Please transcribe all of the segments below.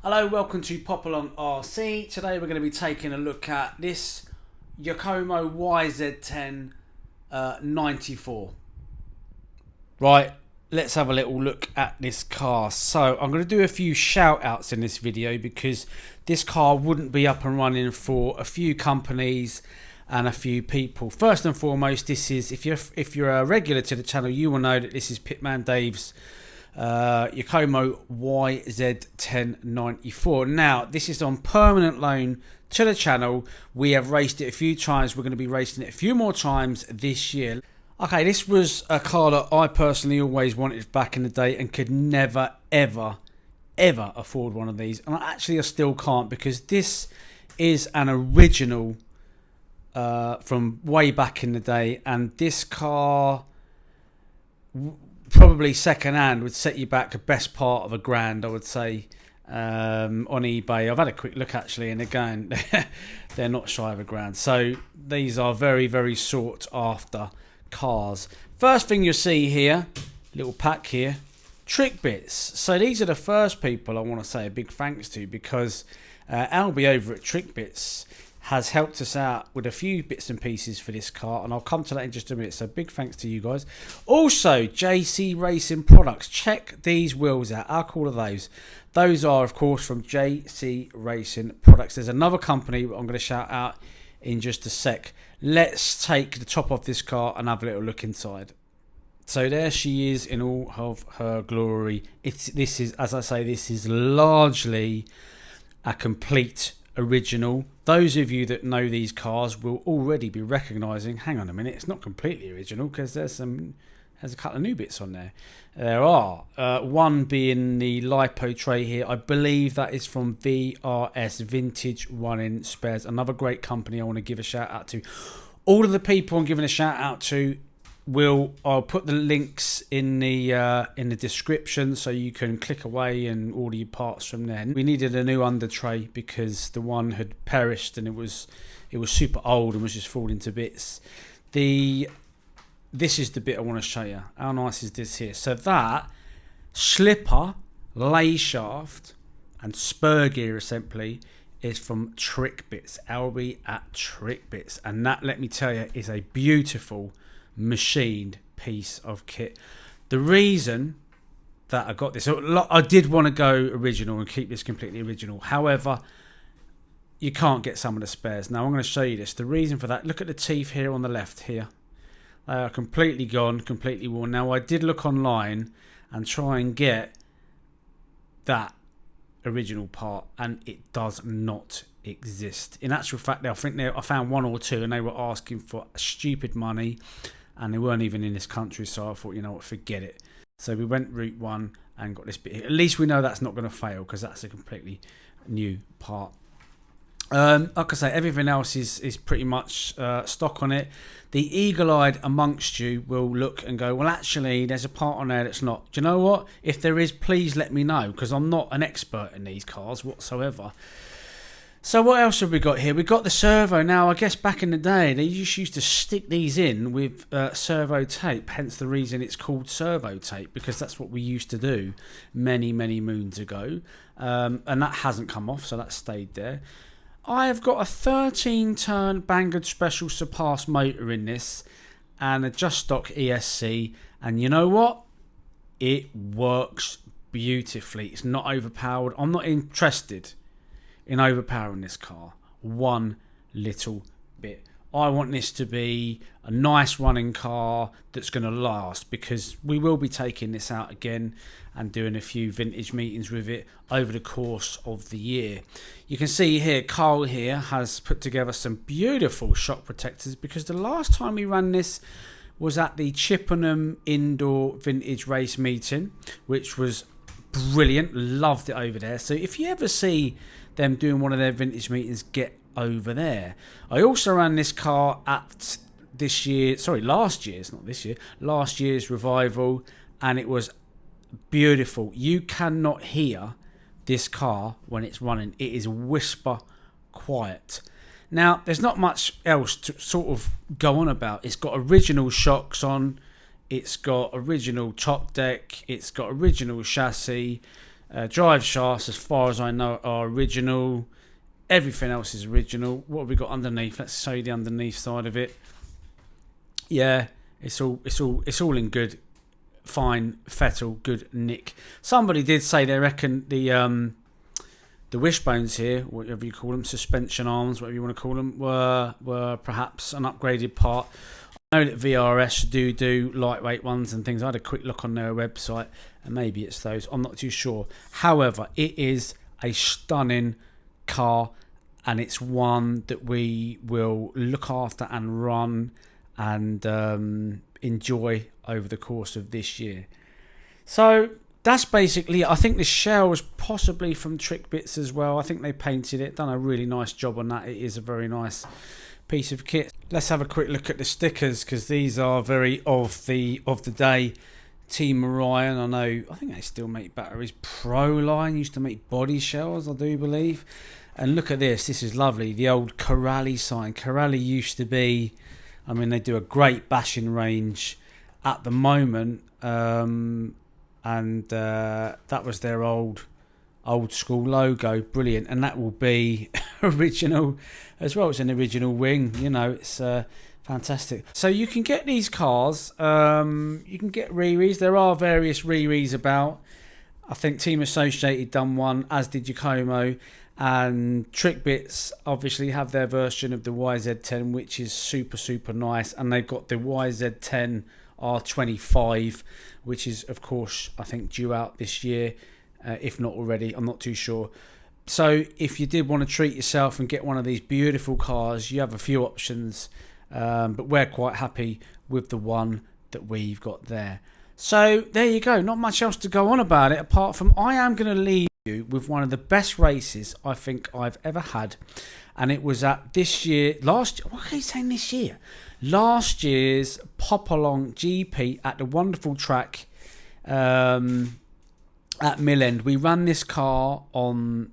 Hello, welcome to Popalong RC. Today we're going to be taking a look at this Yokomo YZ10 94. Right, let's have a little look at this car. So I'm going to do a few shout outs in this video because this car wouldn't be up and running for a few companies and a few people. First and foremost, this is, if you're a regular to the channel, you will know that this is Pitman Dave's Yokomo YZ10 94. Now this is on permanent loan to the channel. We have raced it a few times. We're going to be racing it a few more times this year. Okay, this was a car that I personally always wanted back in the day and could never ever afford one of these, and I still can't, because this is an original from way back in the day, and this car probably second hand would set you back the best part of £1,000, I would say, on eBay. I've had a quick look actually, and again, they're not shy of £1,000. So these are very sought after cars. First thing you'll see here, little pack here, Trickbits. So these are the first people I want to say a big thanks to, because Albie over at Trickbits has helped us out with a few bits and pieces for this car, and I'll come to that in just a minute. So big thanks to you guys. Also, JC Racing Products. Check these wheels out. How cool are those? Those are, of course, from JC Racing Products. There's another company I'm going to shout out in just a sec. Let's take the top off this car and have a little look inside. So there she is in all of her glory. This is, as I say, this is largely a complete original. Those of you that know these cars will already be recognizing, hang on a minute, it's not completely original, because there's a couple of new bits on there. There are one being the lipo tray here. I believe that is from VRS, Vintage Running Spares, another great company I want to give a shout out to. All of the people I'm giving a shout out to, I'll put the links in the description, so you can click away and order your parts from there. We needed a new under tray because the one had perished, and it was super old and was just falling to bits. This is the bit I want to show you. How nice is this here? So that slipper, lay shaft and spur gear assembly is from Trickbits. Albie at Trickbits, and that, let me tell you, is a beautiful machined piece of kit. The reason that I got this, I did want to go original and keep this completely original, however you can't get some of the spares. Now I'm going to show you this. The reason for that, look at the teeth here on the left here, they are completely gone, completely worn. Now I did look online and try and get that original part, and it does not exist. In actual fact, I think I found one or two, and they were asking for stupid money, and they weren't even in this country. So I thought, you know what, forget it. So we went route one and got this bit here. At least we know that's not going to fail, because that's a completely new part. Like I say, everything else is pretty much stock on it. The eagle-eyed amongst you will look and go, well, actually, there's a part on there that's not. Do you know what? If there is, please let me know, because I'm not an expert in these cars whatsoever. So what else have we got here? We've got the servo. Now, I guess back in the day, they just used to stick these in with servo tape, hence the reason it's called servo tape, because that's what we used to do many moons ago. And that hasn't come off, so that stayed there. I have got a 13-turn Banggood Special Surpass motor in this, and a Just Stock ESC, and you know what? It works beautifully. It's not overpowered. I'm not interested in overpowering this car one little bit. I want this to be a nice running car that's going to last, because we will be taking this out again and doing a few vintage meetings with it over the course of the year. You can see here, Carl here has put together some beautiful shock protectors, because the last time we ran this was at the Chippenham Indoor Vintage Race Meeting, which was brilliant. Loved it over there. So if you ever see them doing one of their vintage meetings, get over there. I also ran this car at last year's revival, and it was beautiful. You cannot hear this car when it's running. It is whisper quiet. Now, there's not much else to sort of go on about. It's got original shocks on. It's got original top deck. It's got original chassis. Drive shafts, as far as I know, are original. Everything else is original. What have we got underneath? Let's show you the underneath side of it. Yeah, it's all in good, fine fettle, good nick. Somebody did say they reckon the wishbones here, whatever you call them, suspension arms, whatever you want to call them, were perhaps an upgraded part. I know that VRS do lightweight ones and things. I had a quick look on their website, and maybe it's those. I'm not too sure. However, it is a stunning car, and it's one that we will look after and run and enjoy over the course of this year. So that's basically it. I think the shell was possibly from Trickbits as well. I think they painted it, done a really nice job on that. It is a very nice piece of kit. Let's have a quick look at the stickers, because these are very of the day. Team Orion, I think they still make batteries. Proline used to make body shells, I do believe. And look at this is lovely, the old Corrali sign. Corrali used to be, they do a great bashing range at the moment, and that was their old school logo. Brilliant. And that will be original as well. It's an original wing, it's fantastic. So you can get these cars, you can get Riris. There are various Riris about. I think Team Associated done one, as did Yokomo, and Trickbits obviously have their version of the YZ10, which is super nice, and they've got the YZ10 R25, which is of course I think due out this year, if not already. I'm not too sure. So if you did want to treat yourself and get one of these beautiful cars, you have a few options, but we're quite happy with the one that we've got there. So there you go, not much else to go on about it, apart from I am going to leave you with one of the best races I think I've ever had, and it was at this year, last year's Popalong GP at the wonderful track at Mill End. We ran this car on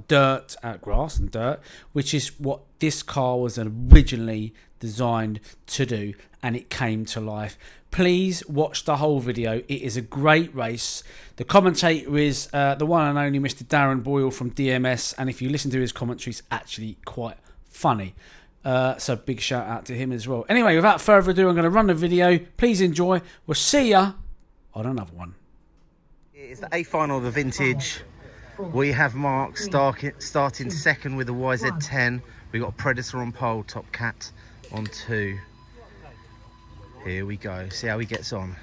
dirt, grass and dirt, which is what this car was originally designed to do, and it came to life. Please watch the whole video. It is a great race. The commentator is the one and only Mr. Darren Boyle from DMS, and if you listen to his commentary, it's actually quite funny. So big shout out to him as well. Anyway, without further ado, I'm going to run the video. Please enjoy. We'll see ya on another one. It's the A final of the vintage. We have Mark starting second with the YZ10. We've got Predator on pole, Top Cat on 2. Here we go, see how he gets on.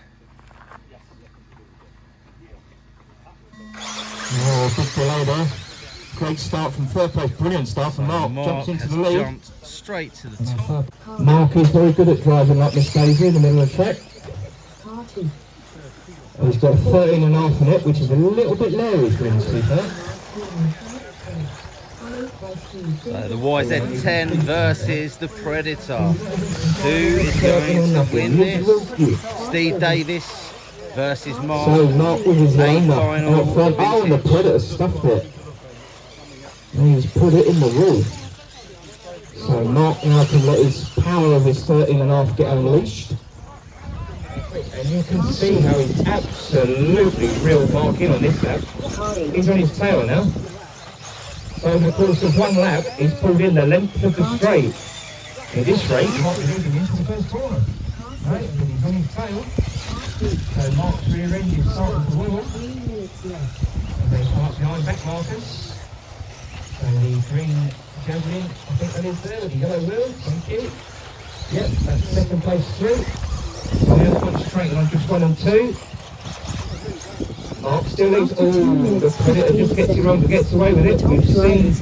Oh, big delay there. Great start from third place, brilliant start from Mark. Jumps into the lead. Jumped straight to the top. Mark is very good at driving like this Daisy in the middle of the track. He's got 13.5 in it, which is a little bit low for him, to be fair. So the YZ10 versus the Predator. Who is going to win this? Steve Davis versus Mark. So Mark with his line up final. Front. Oh, and the Predator stuffed it. And he's put it in the wall. So Mark now can let his power of his 13.5 get unleashed. And you can see how he's absolutely real barking on this lap. He's on his tail now. So over the course of one lap, he's pulled in the length of the straight. In this straight, he might be moving into the first corner. Right, and he's on his tail. So Mark's rear end is starting to wheel. And they come up behind back markers. And the green javelin, I think that is there with the yellow wheel. Thank you. Yep, that's second place through. So there's one straight on just 1 and 2. Mark still leaves. Oh, the Predator just gets away with it. We've seen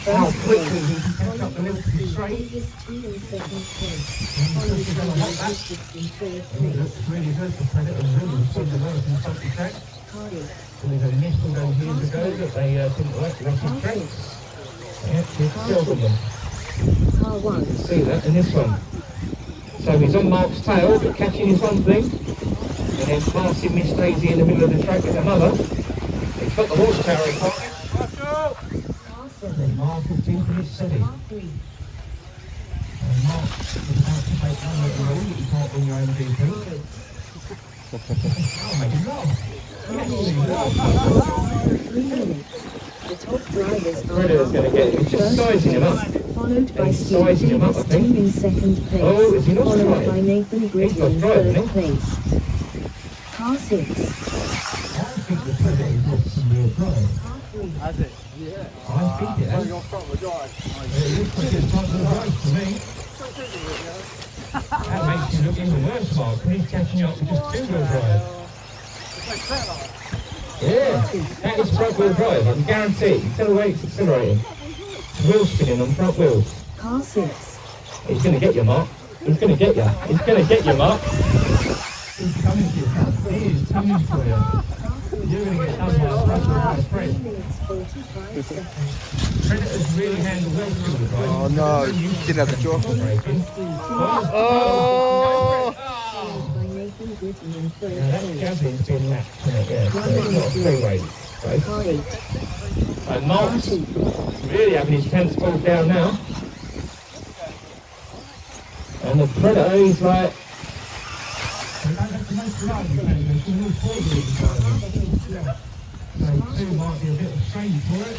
how quickly he can catch up the middle to the straight. It looks really good. The Predator really stood the well from the track. So we've had a missed all those years ago that they didn't like the rest of the tracks. Yeah, it's seldom them. You can see that in this one. So he's on Mark's tail, but catching is one thing. And then passing Miss Daisy in the middle of the track is another. He's got the horsepower in pocket. And Mark is deep in his city. And Mark is about to take one little rule that you can't bring your own GP. The top drivers Predator's going to get him. He's just sizing him up. followed by He's Steve sizing him up, I Davis, think. in second place, Oh, is he not followed driving? by Nathan He's Gridley not in driving, third eh? place. Car 6. I think the Predator is not some real drive. Has it? Yeah. I think it has. You're front with drive. It looks like it's front of the drive to me. That makes you look even worse, Mark, when he's catching up with just two-wheel drive. Yeah, that is front-wheel drive, I can guarantee. You tell the way it's accelerating. Wheel spinning on front wheels. Car 6. He's going to get you, Mark. He's going to get you. He's going to get you, Mark. He's coming to you. He is coming for you. You're going to get done by a front-wheel drive friend. Predators really handle well through the drive. Oh no, didn't have the jaw. Oh! By Nathan Gridley in third That place. Gavin's been lapped, isn't it? Yeah, so it's not a free race. Right? Car 8. And Mark's really having his pants pulled down now. And the Predator, he's like... So two might be a bit of shame for it.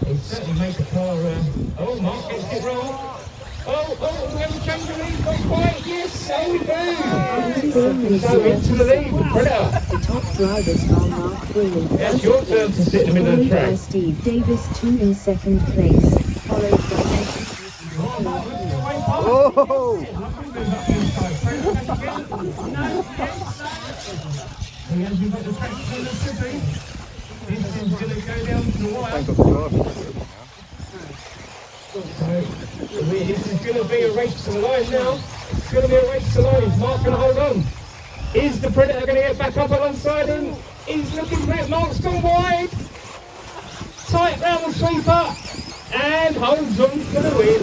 It certainly makes a car... oh, Mark gets it wrong. Oh, we have a change of lead, not quite, yes, so we do! So into the lead, the Predator. The top drivers are Mark Williams. It's your turn to sit in the middle of the Followed by track. Steve Davis, 2 in second place, followed by Nathan Oh! He hasn't got the track to the city. This is going to go down to the wire. Thank God for driving. So, this is going to be a race to the line now. It's going to be a race to the line. Is Mark going to hold on? Is the Predator going to get back up alongside him? He's looking for it. Mark's gone wide. Tight round the sweeper. And holds on for the win.